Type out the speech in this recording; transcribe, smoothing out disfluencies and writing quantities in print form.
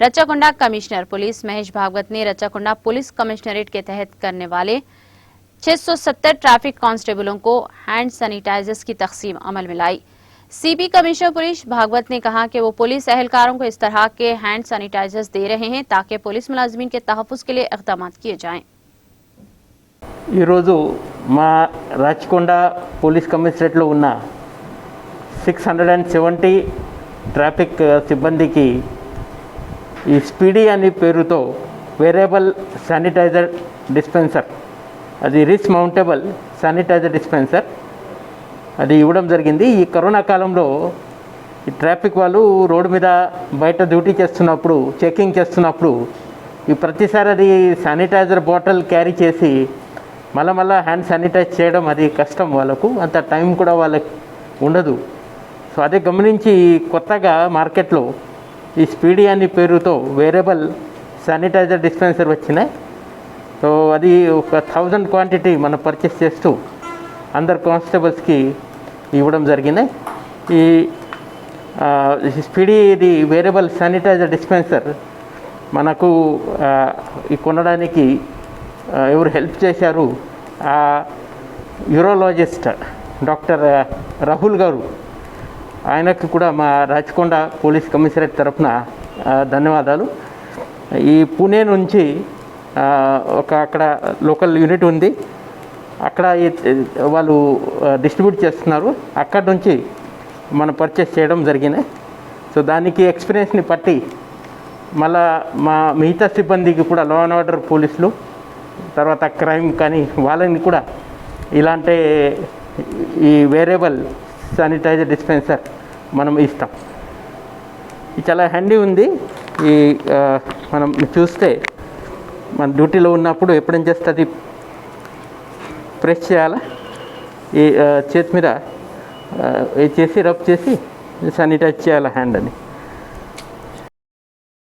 Rachakonda commissioner police Mahesh Bhagavat ने Rachakonda police commissionerate के तहत करने वाले 670 ट्रैफिक कांस्टेबलों को हैंड सैनिटाइजर्स की तकसीम अमल में लाई। सीपी कमिश्नर पुलिस भागवत ने कहा कि वो पुलिस एहलकारों को इस तरह के हैंड सैनिटाइजर्स दे रहे हैं ताकि पुलिस मुलाजिमीन के तहफ़्फ़ुज़ के लिए इक़दाम किए जाएं। మా రాచకొండ పోలీస్ కమిషనరేట్లో ఉన్న 670 ట్రాఫిక్ సిబ్బందికి ఈ స్పీడీ అనే పేరుతో వేరియబుల్ శానిటైజర్ డిస్పెన్సర్, అది రిచ్ మౌంటబుల్ శానిటైజర్ డిస్పెన్సర్ అది ఇవ్వడం జరిగింది. ఈ కరోనా కాలంలో ఈ ట్రాఫిక్ వాళ్ళు రోడ్డు మీద బయట డ్యూటీ చేస్తున్నప్పుడు, చెకింగ్ చేస్తున్నప్పుడు ఈ ప్రతిసారి అది శానిటైజర్ బాటిల్ క్యారీ చేసి మళ్ళా హ్యాండ్ శానిటైజ్ చేయడం అది కష్టం, వాళ్ళకు అంత టైం కూడా వాళ్ళకి ఉండదు. సో అదే గమనించి కొత్తగా మార్కెట్లో ఈ స్పీడీ అనే పేరుతో వేరియబుల్ శానిటైజర్ డిస్పెన్సర్ వచ్చినాయి. సో అది ఒక 1000 క్వాంటిటీ మనం పర్చేస్ చేస్తూ అందరు కానిస్టేబుల్స్కి ఇవ్వడం జరిగినాయి. ఈ స్పీడీ ఇది వేరియబుల్ శానిటైజర్ డిస్పెన్సర్ మనకు ఈ కొనడానికి ఎవరు హెల్ప్ చేశారు, యూరాలజిస్ట్ డాక్టర్ రాహుల్ గారు, ఆయనకు కూడా మా రాచకొండ పోలీస్ కమిషనరేట్ తరఫున ధన్యవాదాలు. ఈ పూణే నుంచి అక్కడ లోకల్ యూనిట్ ఉంది, అక్కడ వాళ్ళు డిస్ట్రిబ్యూట్ చేస్తున్నారు, అక్కడ నుంచి మనం పర్చేస్ చేయడం జరిగినాయి. సో దానికి ఎక్స్పీరియన్స్ని బట్టి మళ్ళా మా మిగతా సిబ్బందికి కూడా లా అండ్ ఆర్డర్ పోలీసులు తర్వాత క్రైమ్ కానీ వాళ్ళని కూడా ఇలాంటి ఈ వేరియబుల్ శానిటైజర్ డిస్పెన్సర్ మనం ఇస్తాం. ఇది చాలా హ్యాండీ ఉంది. ఈ మనం చూస్తే మన డ్యూటీలో ఉన్నప్పుడు ఎప్పుడేం చేస్తే అది ప్రెస్ చేయాలా, ఈ చేతి మీద చేసి రబ్ చేసి శానిటైజ్ చేయాలి హ్యాండ్ అని.